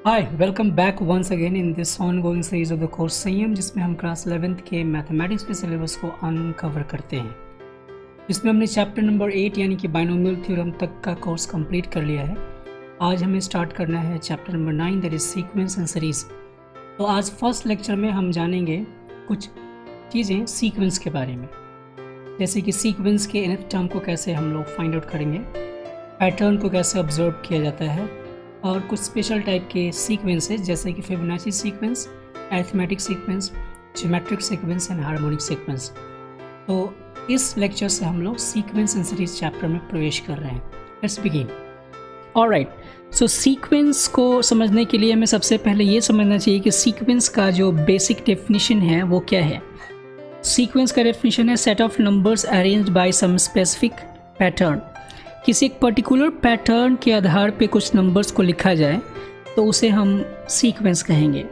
Hi, welcome back once again in this ongoing series of the course संयम, जिसमें हम class 11th के mathematics के सिलेबस को अनकवर करते हैं। इसमें हमने चैप्टर नंबर 8 यानी कि बाइनोमियल थ्योरम तक का कोर्स कंप्लीट कर लिया है। आज हमें स्टार्ट करना है chapter number 9 that is sequence and series. तो आज फर्स्ट लेक्चर में हम जानेंगे कुछ चीज़ें सीक्वेंस के बारे में, जैसे कि सीक्वेंस के nth टर्म को कैसे हम लोग फाइंड आउट करेंगे, पैटर्न को कैसे ऑब्जर्व किया जाता है, और कुछ स्पेशल टाइप के सीक्वेंसेस जैसे कि Fibonacci sequence, arithmetic sequence, geometric sequence and harmonic sequence. तो इस लेक्चर से हम लोग सीक्वेंस एंड सीरीज चैप्टर में प्रवेश कर रहे हैं। Let's begin. Alright, so sequence को समझने के लिए हमें सबसे पहले ये समझना चाहिए कि सीक्वेंस का जो बेसिक डेफिनेशन है वो क्या है। सीक्वेंस का डेफिनेशन है set of numbers arranged by some specific pattern. किसी एक पर्टिकुलर पैटर्न के आधार पे कुछ नंबर्स को लिखा जाए तो उसे हम सीक्वेंस कहेंगे।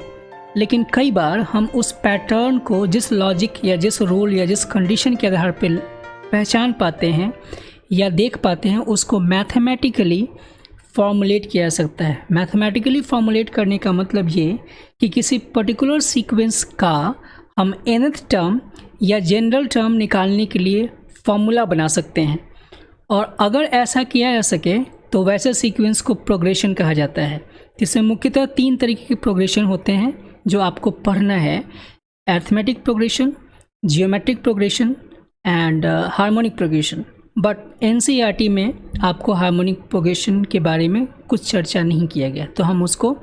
लेकिन कई बार हम उस पैटर्न को जिस लॉजिक या जिस रूल या जिस कंडीशन के आधार पे पहचान पाते हैं या देख पाते हैं उसको मैथमेटिकली फॉर्मुलेट किया जा सकता है। मैथमेटिकली फॉर्मुलेट करने का मतलब ये कि किसी पर्टिकुलर सीक्वेंस का हम nth टर्म या जनरल टर्म निकालने के लिए फॉर्मूला बना सकते हैं, और अगर ऐसा किया जा सके तो वैसे सीक्वेंस को प्रोग्रेशन कहा जाता है। जिसमें मुख्यतः 3 तरीके के प्रोग्रेशन होते हैं जो आपको पढ़ना है: arithmetic progression, geometric progression and harmonic progression. But NCERT में आपको हार्मोनिक प्रोग्रेशन के बारे में कुछ चर्चा नहीं किया गया, तो हम उसको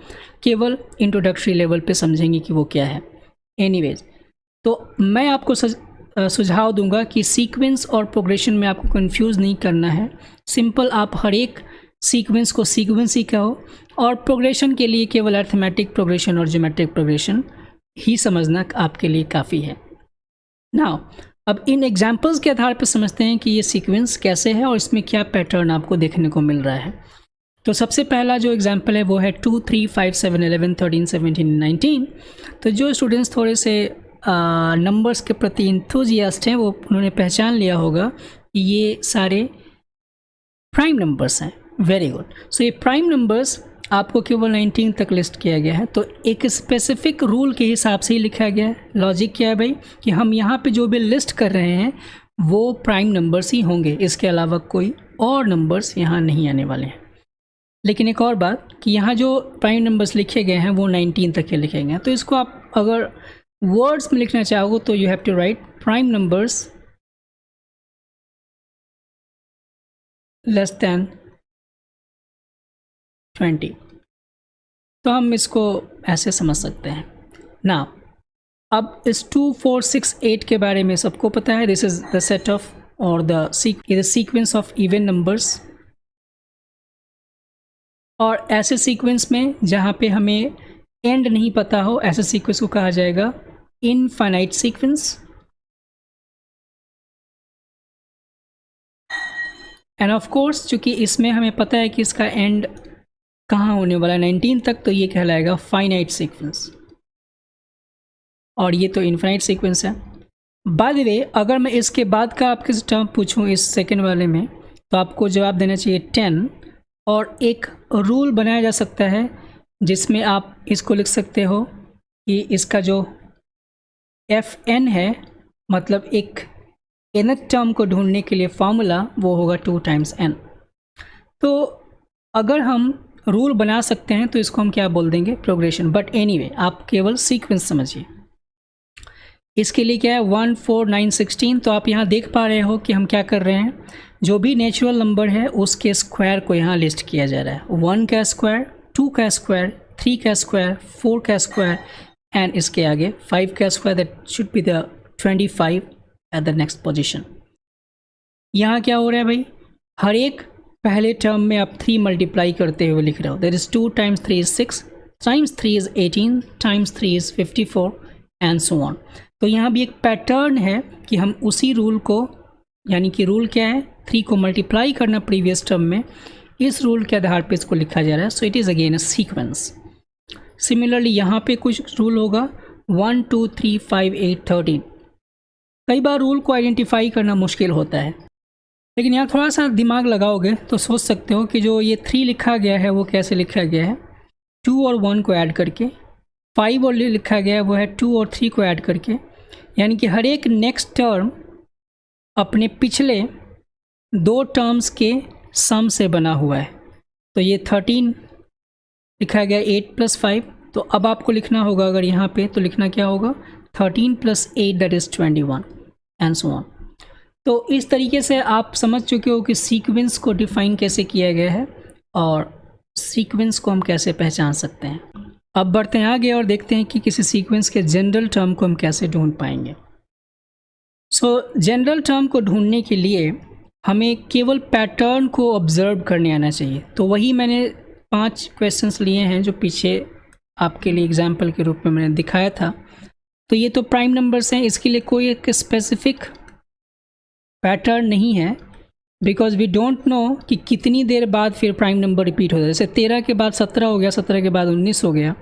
केवल इंट्रोडक्टरी लेवल पे समझेंगे कि वो क्या है। एनीवेज, तो मैं आपको सुझाव दूंगा कि सीक्वेंस और प्रोग्रेशन में आपको कंफ्यूज नहीं करना है। सिंपल आप हर एक सीक्वेंस को सीक्वेंस ही कहो, और प्रोग्रेशन के लिए केवल अरिथमेटिक प्रोग्रेशन और ज्योमेट्रिक प्रोग्रेशन ही समझना आपके लिए काफ़ी है। नाउ अब इन एग्जांपल्स के आधार पर समझते हैं कि ये सीक्वेंस कैसे है और इसमें क्या पैटर्न आपको देखने को मिल रहा है। तो सबसे पहला जो एग्जांपल है वो है 2, 3, 5, 7, 11, 13, 17, 19। तो जो स्टूडेंट्स थोड़े से नंबर्स के प्रति इंथुजियास्ट हैं वो उन्होंने पहचान लिया होगा कि ये सारे प्राइम नंबर्स हैं। Very good. सो ये प्राइम नंबर्स आपको केवल 19 तक लिस्ट किया गया है, तो एक स्पेसिफिक रूल के हिसाब से ही लिखा गया है। लॉजिक क्या है भाई कि हम यहाँ पे जो भी लिस्ट कर रहे हैं वो प्राइम नंबर्स ही होंगे, इसके अलावा कोई और नंबर्स यहाँ नहीं आने वाले हैं। लेकिन एक और बात कि यहाँ जो प्राइम नंबर्स लिखे गए हैं वो 19 तक के लिखे गए हैं, तो इसको आप अगर वर्ड्स में लिखना चाहो तो you have to write prime numbers less than 20। तो हम इसको ऐसे समझ सकते हैं ना। अब इस 2, 4, 6, 8 के बारे में सबको पता है। This is the set of और the sequence of even numbers. और ऐसे सीक्वेंस में जहाँ पे हमें एंड नहीं पता हो, ऐसे सीक्वेंस को कहा जाएगा infinite sequence. End of course चूंकि इसमें हमें पता है कि इसका एंड कहाँ होने वाला है 19 तक, तो ये कहलाएगा फाइनाइट सीक्वेंस, और ये तो इनफाइनाइट सीक्वेंस है। बाय द वे, अगर मैं इसके बाद का आपके टर्म पूछूं इस सेकेंड वाले में, तो आपको जवाब देना चाहिए 10। और एक रूल बनाया जा सकता है जिसमें आप इसको लिख सकते हो कि इसका जो fn है, मतलब एक nth टर्म को ढूंढने के लिए फॉर्मूला वो होगा 2 टाइम्स n। तो अगर हम रूल बना सकते हैं तो इसको हम क्या बोल देंगे, प्रोग्रेशन। बट एनीवे, आप केवल सीक्वेंस समझिए। इसके लिए क्या है 1, 4, 9, 16। तो आप यहाँ देख पा रहे हो कि हम क्या कर रहे हैं, जो भी नेचुरल नंबर है उसके स्क्वायर को यहाँ लिस्ट किया जा रहा है। 1 का स्क्वायर, 2 का स्क्वायर, 3 का स्क्वायर, 4 का स्क्वायर एंड इसके आगे 5 का square. That should be the 25 at the next position. यहाँ क्या हो रहा है भाई, हर एक पहले टर्म में आप 3 मल्टीप्लाई करते हुए लिख रहे हो। That is 2 times 3 is 6, times 3 is 18, times 3 is 54 and so on. तो यहाँ भी एक पैटर्न है कि हम उसी रूल को, यानी कि रूल क्या है 3 को मल्टीप्लाई करना प्रीवियस टर्म में, इस रूल के आधार पे इसको लिखा जा रहा है। So it is again a sequence. Similarly यहाँ पे कुछ रूल होगा 1, 2, 3, 5, 8, 13। कई बार रूल को आइडेंटिफाई करना मुश्किल होता है, लेकिन यहाँ थोड़ा सा दिमाग लगाओगे तो सोच सकते हो कि जो ये 3 लिखा गया है वो कैसे लिखा गया है। 2 और 1 को ऐड करके, 5 और लिखा गया है वो है 2 और 3 को ऐड करके, यानी कि हर एक नेक्स्ट टर्म अपने पिछले 2 टर्म्स के सम से बना हुआ है। तो ये 13 लिखा गया 8 + 5, तो अब आपको लिखना होगा अगर यहाँ पे, तो लिखना क्या होगा 13 + 8 that is 21 and so on. तो इस तरीके से आप समझ चुके हो कि सीक्वेंस को डिफाइन कैसे किया गया है और सीक्वेंस को हम कैसे पहचान सकते हैं। अब बढ़ते हैं आगे और देखते हैं कि किसी सीक्वेंस के जनरल टर्म को हम कैसे ढूंढ पाएंगे। जनरल टर्म को ढूंढने के लिए हमें केवल पैटर्न को ऑब्जर्व करने आना चाहिए। तो वही मैंने 5 क्वेश्चंस लिए हैं जो पीछे आपके लिए एग्जाम्पल के रूप में मैंने दिखाया था। तो ये तो प्राइम नंबर्स हैं, इसके लिए कोई एक स्पेसिफिक पैटर्न नहीं है, बिकॉज वी डोंट नो कि कितनी देर बाद फिर प्राइम नंबर रिपीट हो जाए। जैसे 13 के बाद 17 हो गया, 17 के बाद 19 हो गया,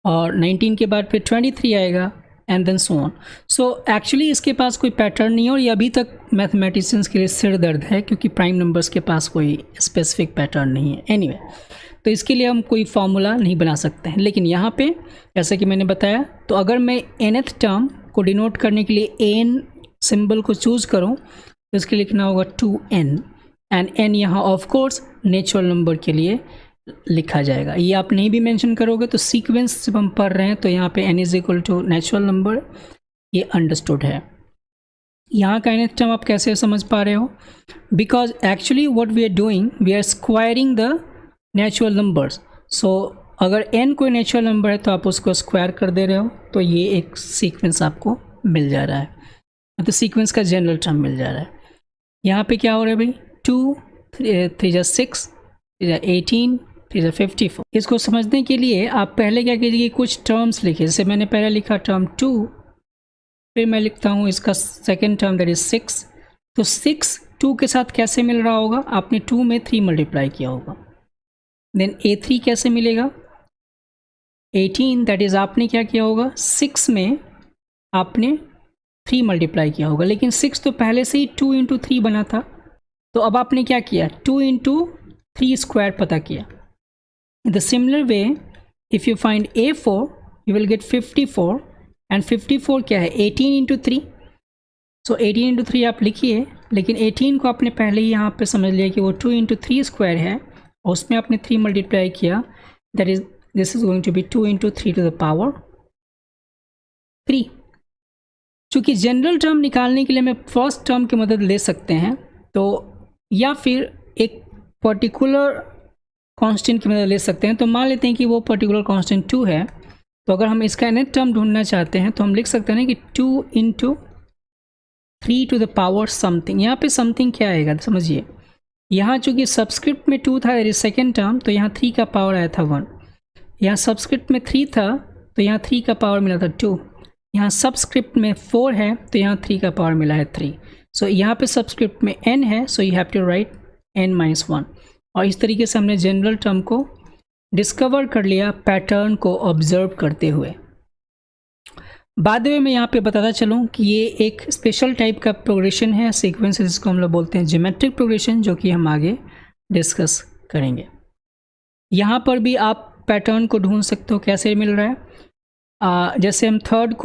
और 19 के बाद फिर 23 आएगा, and then so on. So actually इसके पास कोई पैटर्न नहीं है, और ये अभी तक मैथमेटिशियंस के लिए सिर दर्द है, क्योंकि प्राइम नंबर्स के पास कोई स्पेसिफिक पैटर्न नहीं है। एनीवे, तो इसके लिए हम कोई फार्मूला नहीं बना सकते हैं। लेकिन यहाँ पे जैसा कि मैंने बताया, तो अगर मैं nth टर्म को डिनोट करने के लिए n सिंबल को चूज़ करूँ, तो इसके लिखना होगा 2n, एंड n यहाँ ऑफ कोर्स नेचुरल नंबर के लिए लिखा जाएगा। ये आप नहीं भी मेंशन करोगे तो सीक्वेंस जब हम पढ़ रहे हैं तो यहाँ पे n = नेचुरल नंबर, ये अंडरस्टूड है। यहाँ का nth टर्म आप कैसे समझ पा रहे हो, because actually what we are doing, we are squaring the natural numbers. So अगर n कोई नेचुरल नंबर है तो आप उसको स्क्वायर कर दे रहे हो, तो ये एक सीक्वेंस आपको मिल जा रहा है, तो सीक्वेंस का जनरल टर्म मिल जा रहा है। यहाँ पे क्या हो रहा है भाई, 2 3 6 18 3 54। इसको समझने के लिए आप पहले क्या कीजिए, कुछ टर्म्स लिखिए। जैसे मैंने पहले लिखा टर्म 2, फिर मैं लिखता हूँ इसका सेकेंड टर्म दैट इज 6। तो 6 2 के साथ कैसे मिल रहा होगा, आपने 2 में 3 मल्टीप्लाई किया होगा। देन A3 कैसे मिलेगा, 18 दैट इज आपने क्या किया होगा, 6 में आपने 3 मल्टीप्लाई किया होगा, लेकिन 6 तो पहले से ही 2 × 3 बना था। तो अब आपने क्या किया, 2 × 3 स्क्वायर पता किया। In the similar way, if you find A4, you will get 54, and 54 क्या है, 18 × 3। So 18 × 3 आप लिखिए, लेकिन 18 को आपने पहले ही यहाँ पे समझ लिया कि वो 2 × 3 स्क्वायर है, और उसमें आपने 3 मल्टीप्लाई किया, that is this is going to be 2 × 3 to the power 3। चूँकि जनरल टर्म निकालने के लिए हमें फर्स्ट टर्म की मदद ले सकते हैं, तो या फिर एक पर्टिकुलर कांस्टेंट की मदद ले सकते हैं। तो मान लेते हैं कि वो पर्टिकुलर कांस्टेंट 2 है, तो अगर हम इसका nth टर्म ढूंढना चाहते हैं तो हम लिख सकते हैं ना कि 2 × 3 टू द पावर समथिंग। यहाँ पे समथिंग क्या आएगा समझिए, यहाँ चूँकि सबस्क्रिप्ट में 2 था, दैट सेकेंड टर्म, तो यहाँ 3 का पावर आया था 1। यहाँ सबस्क्रिप्ट में 3 था, तो यहाँ 3 का पावर मिला था 2। यहाँ सबस्क्रिप्ट में 4 है, तो यहाँ 3 का पावर मिला है 3। सो यहाँ पे सबस्क्रिप्ट में n है, so you have to write n - 1। और इस तरीके से हमने जनरल टर्म को डिस्कवर कर लिया पैटर्न को ऑब्जर्व करते हुए। बाद में मैं यहाँ पे बताता चलूँ कि ये एक स्पेशल टाइप का प्रोग्रेशन है, सीक्वेंस, जिसको हम लोग बोलते हैं ज्योमेट्रिक प्रोग्रेशन, जो कि हम आगे डिस्कस करेंगे। यहाँ पर भी आप पैटर्न को ढूंढ सकते हो, कैसे मिल रहा है। जैसे हम थर्ड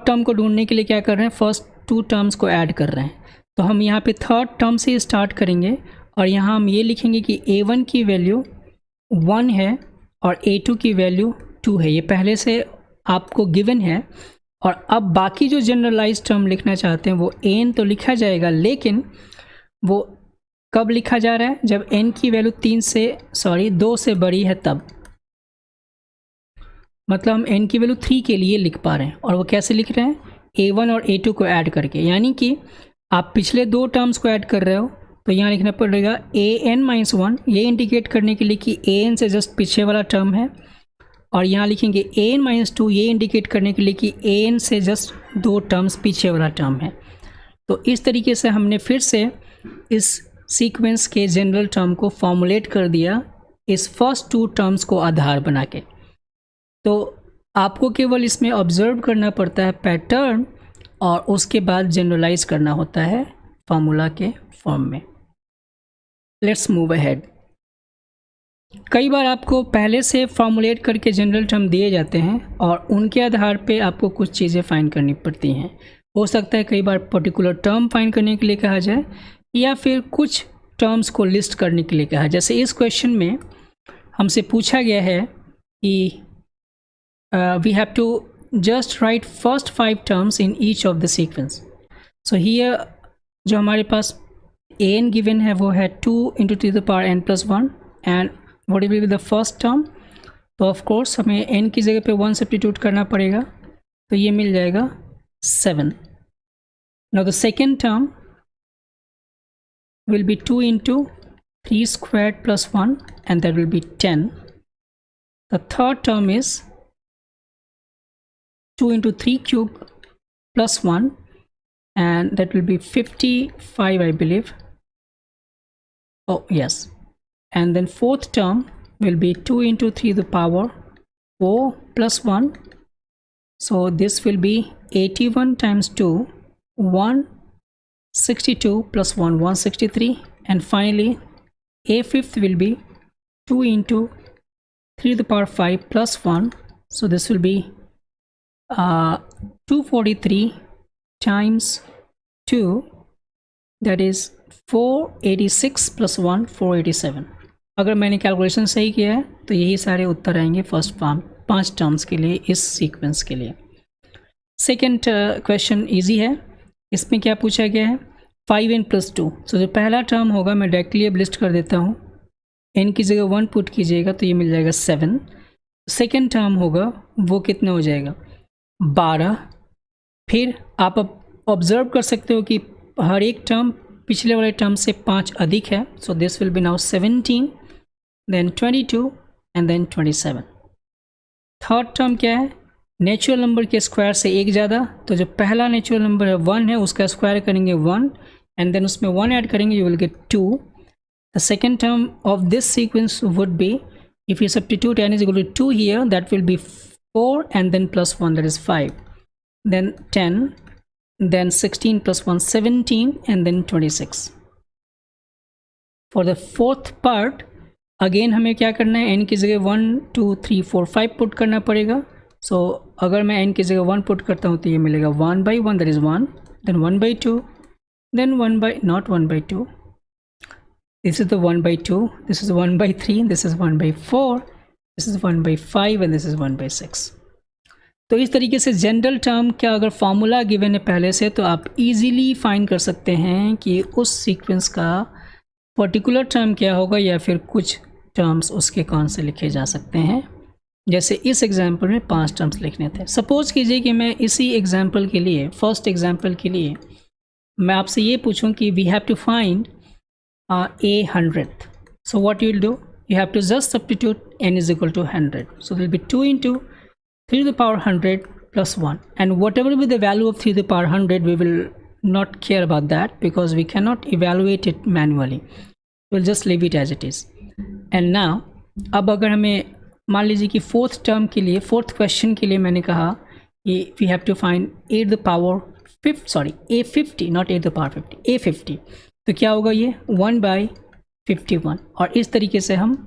टर्म को ढूंढने के लिए क्या कर रहे हैं, फर्स्ट 2 टर्म्स को ऐड कर रहे हैं। तो हम यहाँ पे थर्ड टर्म से स्टार्ट करेंगे, और यहाँ हम ये लिखेंगे कि A1 की वैल्यू 1 है और A2 की वैल्यू 2 है। ये पहले से आपको गिवन है। और अब बाकी जो जनरलाइज टर्म लिखना चाहते हैं वो n तो लिखा जाएगा, लेकिन वो कब लिखा जा रहा है, जब n की वैल्यू 2 से बड़ी है तब। मतलब हम n की वैल्यू 3 के लिए लिख पा रहे हैं, और वो कैसे लिख रहे हैं, A1 और A2 को ऐड करके। यानी कि आप पिछले 2 टर्म्स को ऐड कर रहे हो, तो यहाँ लिखना पड़ेगा an - 1, ये इंडिकेट करने के लिए कि an से जस्ट पीछे वाला टर्म है, और यहाँ लिखेंगे an - 2, ये इंडिकेट करने के लिए कि an से जस्ट 2 टर्म्स पीछे वाला टर्म है। तो इस तरीके से हमने फिर से इस सीक्वेंस के जनरल टर्म को फॉर्मुलेट कर दिया इस फर्स्ट 2 टर्म्स को आधार बना के। तो आपको केवल इसमें ऑब्जर्व करना पड़ता है पैटर्न, और उसके बाद जनरलाइज करना होता है फार्मूला के फॉर्म में। Let's move ahead. कई बार आपको पहले से फॉर्मुलेट करके जनरल टर्म दिए जाते हैं और उनके आधार पे आपको कुछ चीज़ें फाइंड करनी पड़ती हैं। हो सकता है कई बार पर्टिकुलर टर्म फाइंड करने के लिए कहा जाए या फिर कुछ टर्म्स को लिस्ट करने के लिए कहा। जैसे इस क्वेश्चन में हमसे पूछा गया है कि we have to just write first 5 terms in each of the sequence. So here जो हमारे पास an गिवन है वो है 2 × 10⁻n+1 and what will be the first term. तो ऑफ कोर्स हमें n की जगह पे 1 सब्स्टिट्यूट करना पड़ेगा, तो ये मिल जाएगा 7। Now the second term will be 2 × 3² + 1 and that will be 10. The third term is 2 × 3³ + 1 and that will be 55, I believe. Oh yes. And then fourth term will be 2 × 3⁴ + 1. So this will be 81 × 2, 162 + 1, 163, and finally a fifth will be 2 × 3⁵ + 1. So this will be 243 × 2, that is 486 + 1, 487. अगर मैंने calculation सही किया है तो यही सारे उत्तर आएंगे first 5 terms के लिए इस सीक्वेंस के लिए। सेकेंड क्वेश्चन इजी है। इसमें क्या पूछा गया है 5n + 2। सो जो पहला टर्म होगा मैं डायरेक्टली अब लिस्ट कर देता हूँ। n की जगह 1 पुट कीजिएगा तो ये मिल जाएगा 7। सेकेंड टर्म होगा वो कितना हो जाएगा 12। फिर आप अब ऑब्जर्व कर सकते हो कि हर एक टर्म पिछले वाले टर्म से 5 अधिक है। So this will be now 17, then 22 and then 27। Third term क्या है नेचुरल नंबर के स्क्वायर से एक ज़्यादा, तो जो पहला नेचुरल नंबर है 1 है उसका स्क्वायर करेंगे 1 एंड देन उसमें 1 ऐड करेंगे you will get 2। The second term of this sequence would be if you substitute n = 2 here that will be 4 and then +1 that is 5, then 10, then 16 + 1 17 and then 26. For the fourth part again हमें क्या करना है n की जगह 1 2 3 4 5 put करना पड़ेगा। सो अगर मैं n की जगह 1 पुट करता हूँ तो ये मिलेगा 1/1 that is 1, then 1/2, then 1/2, this is the 1/2, this is 1/3, this is 1/4, this is 1/5 and this is 1/6. तो इस तरीके से जनरल टर्म का अगर फॉर्मूला गिवन है पहले से तो आप इजीली फाइंड कर सकते हैं कि उस सीक्वेंस का पर्टिकुलर टर्म क्या होगा या फिर कुछ टर्म्स उसके कौन से लिखे जा सकते हैं। जैसे इस एग्जांपल में 5 टर्म्स लिखने थे। सपोज कीजिए कि मैं इसी एग्जांपल के लिए फर्स्ट एग्जांपल के लिए मैं आपसे ये पूछूं कि we have to find a 100th. So what you will do, you have to just substitute n is equal to 100. So there will be 2 × 3⁴ + 1, and whatever will be the value of 3⁴, we will not care about that because we cannot evaluate it manually. We'll just leave it as it is. And now अब अगर हमें मान लीजिए कि fourth term के लिए fourth question के लिए मैंने कहा कि we have to find a50 not a⁵, a50, तो क्या होगा ये 1/51। और इस तरीके से हम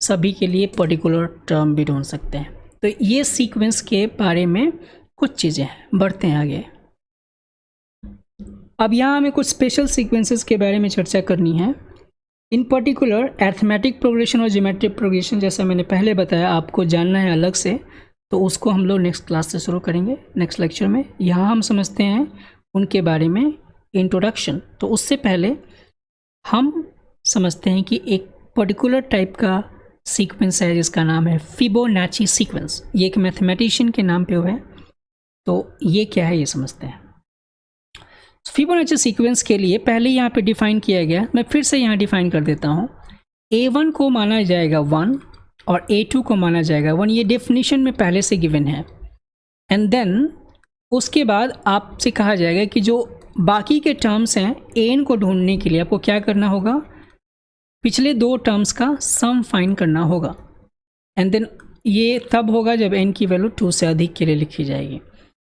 सभी के लिए पर्टिकुलर टर्म भी ढूंढ सकते हैं। तो ये सीक्वेंस के बारे में कुछ चीज़ें हैं। बढ़ते हैं आगे। अब यहाँ हमें कुछ स्पेशल सीक्वेंसेस के बारे में चर्चा करनी है। इन पर्टिकुलर अरिथमेटिक प्रोग्रेशन और ज्योमेट्रिक प्रोग्रेशन जैसा मैंने पहले बताया आपको जानना है अलग से, तो उसको हम लोग नेक्स्ट क्लास से शुरू करेंगे, नेक्स्ट लेक्चर में। यहाँ हम समझते हैं उनके बारे में इंट्रोडक्शन। तो उससे पहले हम समझते हैं कि एक पर्टिकुलर टाइप का सीक्वेंस है जिसका नाम है फिबोनाची सीक्वेंस। ये एक मैथमेटिशियन के नाम पे हुआ है। तो ये क्या है ये समझते हैं। फिबोनाची सीक्वेंस के लिए पहले यहाँ पे डिफाइन किया गया, मैं फिर से यहाँ डिफाइन कर देता हूँ। a1 को माना जाएगा 1 और a2 को माना जाएगा 1, ये डेफिनेशन में पहले से गिवन है। एंड देन उसके बाद आपसे कहा जाएगा कि जो बाकी के टर्म्स हैं an को ढूंढने के लिए आपको क्या करना होगा, पिछले 2 टर्म्स का सम फाइंड करना होगा। एंड देन ये तब होगा जब n की वैल्यू 2 से अधिक के लिए लिखी जाएगी।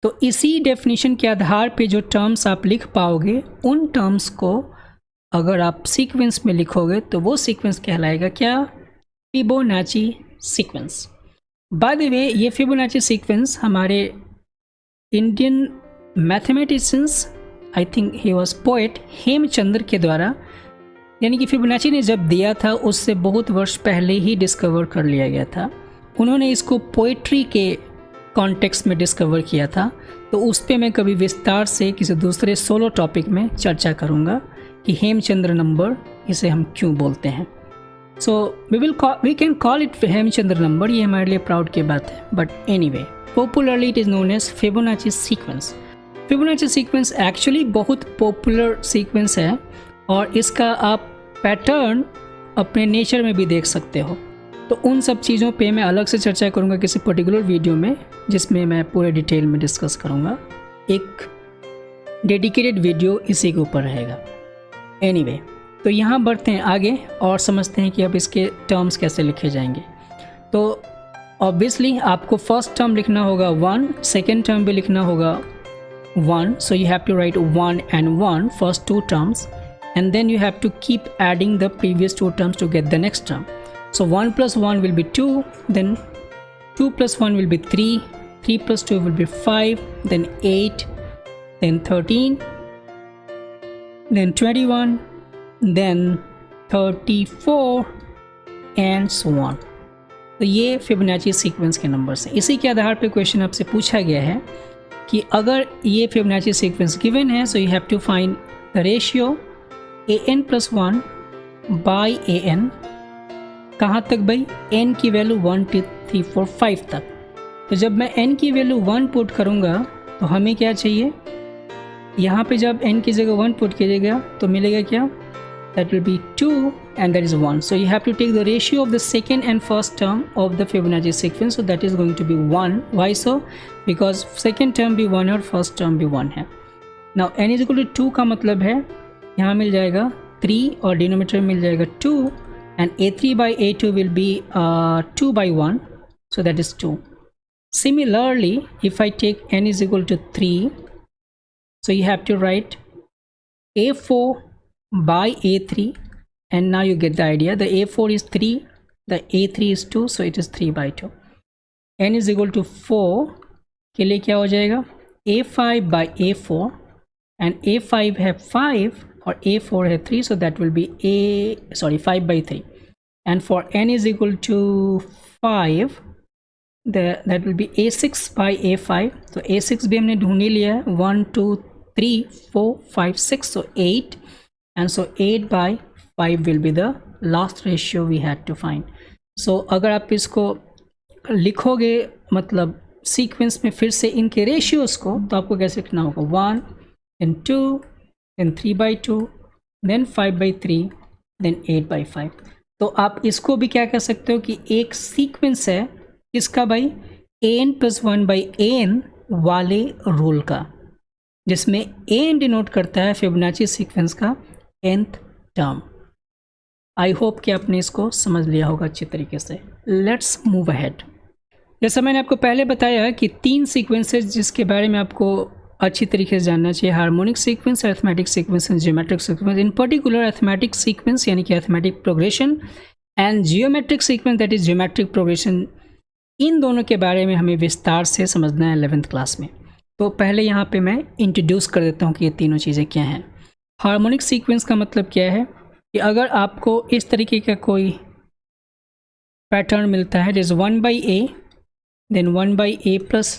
तो इसी डेफिनेशन के आधार पे जो टर्म्स आप लिख पाओगे उन टर्म्स को अगर आप सीक्वेंस में लिखोगे तो वो सीक्वेंस कहलाएगा क्या, Fibonacci sequence. By the way ये फिबोनाची सीक्वेंस हमारे Indian mathematicians, I think he was poet, Hemchandra के द्वारा, यानी कि फिबोनाची ने जब दिया था उससे बहुत वर्ष पहले ही डिस्कवर कर लिया गया था। उन्होंने इसको पोइट्री के कॉन्टेक्स्ट में डिस्कवर किया था, तो उस पर मैं कभी विस्तार से किसी दूसरे सोलो टॉपिक में चर्चा करूँगा कि हेमचंद्र नंबर इसे हम क्यों बोलते हैं। So we can call it Hemchandra number, ये हमारे लिए प्राउड की बात है। But anyway, popularly it is known as Fibonacci sequence. Fibonacci sequence actually बहुत पॉपुलर सीक्वेंस है और इसका आप पैटर्न अपने नेचर में भी देख सकते हो। तो उन सब चीज़ों पे मैं अलग से चर्चा करूँगा किसी पर्टिकुलर वीडियो में, जिसमें मैं पूरे डिटेल में डिस्कस करूँगा। एक डेडिकेटेड वीडियो इसी के ऊपर रहेगा। एनीवे, तो यहाँ बढ़ते हैं आगे और समझते हैं कि अब इसके टर्म्स कैसे लिखे जाएंगे। तो ऑब्वियसली आपको फर्स्ट टर्म लिखना होगा 1, सेकेंड टर्म भी लिखना होगा 1, so you have to write 1 and 1 first two terms, and then you have to keep adding the previous two terms to get the next term. So 1 plus 1 will be 2, then 2 plus 1 will be 3, 3 plus 2 will be 5, then 8, then 13, then 21, then 34 and so on. तो ये Fibonacci sequence के numbers हैं। इसी के आधार पे question आपसे पूछा गया है कि अगर ये फिबोनाची सीक्वेंस गिवन है, so you have to find the ratio an + 1 by an, कहाँ तक भाई? n की वैल्यू 1 2 3 4 5 तक। तो जब मैं n की वैल्यू 1 पुट करूँगा तो हमें क्या चाहिए? यहाँ पे जब n की जगह 1 पुट कीजिएगा तो मिलेगा क्या? That will be 2 and that is 1. So you have to take the ratio of the second and first term of the Fibonacci sequence. So that is going to be 1. Why so? Because second term भी 1 है और first term भी 1 है। Now n is equal to 2 का मतलब है यहाँ मिल जाएगा 3 और डिनोमिनेटर में मिल जाएगा 2 and a3 by a2 will be 2 by 1. So that is 2. Similarly, if I take n is equal to 3, so you have to write a4 by a3, and now you get the idea. The a4 is 3, the a3 is 2, so it is 3 by 2. n is equal to 4 के लिए क्या हो जाएगा? a5 by a4, and a5 है 5 और a4 है 3, so that will be 5 by 3. And for n is equal to 5, that will be a6 by a5. तो a6 भी हमने ढूंढ ही लिया है, 1 2 3 4 5 6, so 8. And so 8 by 5 will be the last ratio we had to find. So अगर आप इसको लिखोगे मतलब सीक्वेंस में फिर से इनके रेशियोज़ को, तो आपको कैसे लिखना होगा? 1 then 2 then 3 by 2 then 5 by 3 then 8 by 5. तो आप इसको भी क्या कह सकते हो कि एक सीक्वेंस है इसका भाई an + 1 by an वाले रूल का, जिसमें an डिनोट करता है फिबोनाची सीक्वेंस का nth टर्म। आई होप कि आपने इसको समझ लिया होगा अच्छी तरीके से। Let's move ahead. जैसा मैंने आपको पहले बताया कि 3 सीक्वेंसेस जिसके बारे में आपको अच्छी तरीके से जानना चाहिए: harmonic sequence, arithmetic sequence and geometric sequence. In particular arithmetic sequence यानी कि arithmetic progression and geometric sequence that is geometric progression, इन दोनों के बारे में हमें विस्तार से समझना है 11th क्लास में। तो पहले यहाँ पे मैं इंट्रोड्यूस कर देता हूँ कि ये तीनों चीज़ें क्या हैं। हार्मोनिक सीक्वेंस का मतलब क्या है कि अगर आपको इस तरीके का कोई पैटर्न मिलता है, जैसे 1 by a, then 1 by a plus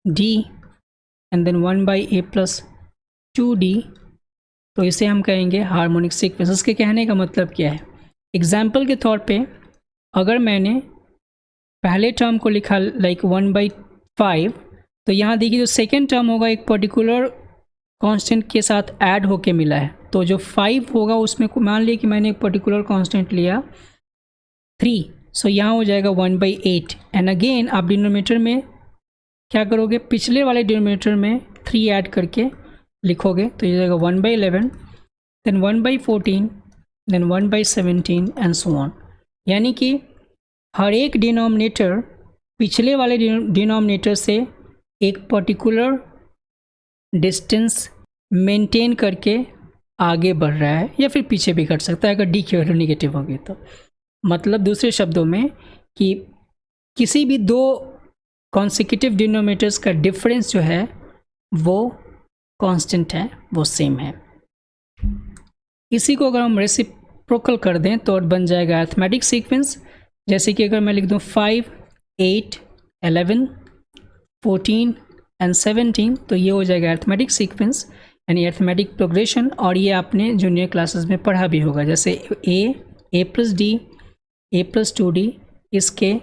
d and then 1 by a plus 2d, तो इसे हम कहेंगे हार्मोनिक सीक्वेंस। इसके कहने का मतलब क्या है? एग्जाम्पल के तौर पे अगर मैंने पहले टर्म को लिखा लाइक 1 by 5, तो यहाँ देखिए जो सेकेंड टर्म होगा एक पर्टिकुलर कांस्टेंट के साथ ऐड होके मिला है, तो जो 5 होगा उसमें मान लिया कि मैंने एक पर्टिकुलर कांस्टेंट लिया 3, सो यहाँ हो जाएगा 1 by 8। एंड अगेन आप डिनोमिनेटर में क्या करोगे? पिछले वाले डिनोमिनेटर में 3 ऐड करके लिखोगे, तो ये जाएगा 1 by 11, then 1 by 14, then 1 by 17 and so on. यानी कि हर एक डिनोमिनेटर पिछले वाले डिनोमिनेटर से एक पर्टिकुलर डिस्टेंस मेंटेन करके आगे बढ़ रहा है, या फिर पीछे भी घट सकता है अगर डी की वैल्यू नेगेटिव होगी तो। मतलब दूसरे शब्दों में कि किसी भी दो कॉन्सिक्यूटिव डिनोमिनेटर्स का डिफरेंस जो है वो कांस्टेंट है, वो सेम है। इसी को अगर हम रेसिप्रोकल कर दें तो बन जाएगा अरिथमेटिक सीक्वेंस। जैसे कि अगर मैं लिख दूं 5, 8, 11, 14 एंड 17, तो ये हो जाएगा अरिथमेटिक सीक्वेंस यानी अरिथमेटिक प्रोग्रेशन। और ये आपने जूनियर क्लासेस में पढ़ा भी होगा, जैसे ए प्लस डी, ए प्लस 2d, इसके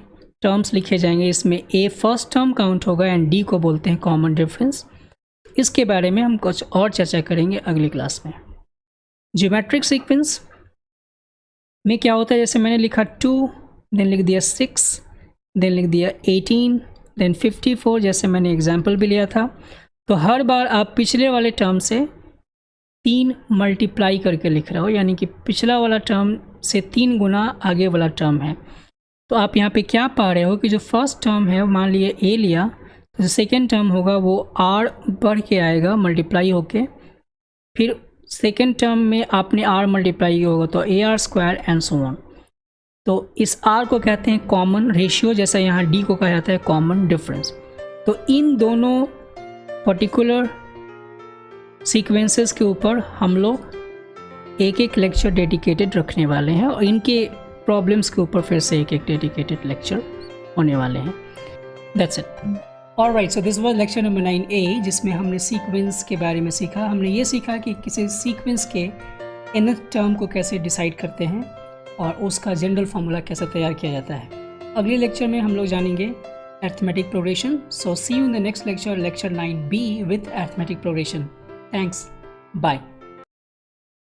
टर्म्स लिखे जाएंगे। इसमें ए फर्स्ट टर्म काउंट होगा एंड डी को बोलते हैं कॉमन डिफरेंस। इसके बारे में हम कुछ और चर्चा करेंगे अगली क्लास में। ज्योमेट्रिक सीक्वेंस में क्या होता है, जैसे मैंने लिखा 2, देन लिख दिया 6, देन लिख दिया 18, देन 54, जैसे मैंने एग्जाम्पल भी लिया था। तो हर बार आप पिछले वाले टर्म से 3 मल्टीप्लाई करके लिख रहे हो, यानी कि पिछला वाला टर्म से 3 गुना आगे वाला टर्म है। तो आप यहाँ पे क्या पा रहे हो कि जो फर्स्ट टर्म है, मान लिए ए लिया, तो जो सेकेंड टर्म होगा वो आर बढ़ के आएगा मल्टीप्लाई होके, फिर सेकेंड टर्म में आपने आर मल्टीप्लाई किया होगा तो A R square and so on. तो इस आर को कहते हैं कॉमन रेशियो, जैसा यहाँ डी को कहा जाता है कॉमन डिफरेंस। तो इन दोनों पर्टिकुलर सीक्वेंसेस के ऊपर हम लोग एक एक लेक्चर डेडिकेटेड रखने वाले हैं और इनके प्रॉब्लम्स के ऊपर फिर से एक एक डेडिकेटेड लेक्चर होने वाले हैं। That's it. Alright, so this was lecture number 9A, जिसमें हमने सीक्वेंस के बारे में सीखा। हमने ये सीखा कि किसी सीक्वेंस के nth टर्म को कैसे डिसाइड करते हैं और उसका जनरल फार्मूला कैसे तैयार किया जाता है। अगले लेक्चर में हम लोग जानेंगे arithmetic progression. So see you in the next lecture, lecture 9B with arithmetic progression. Thanks, bye.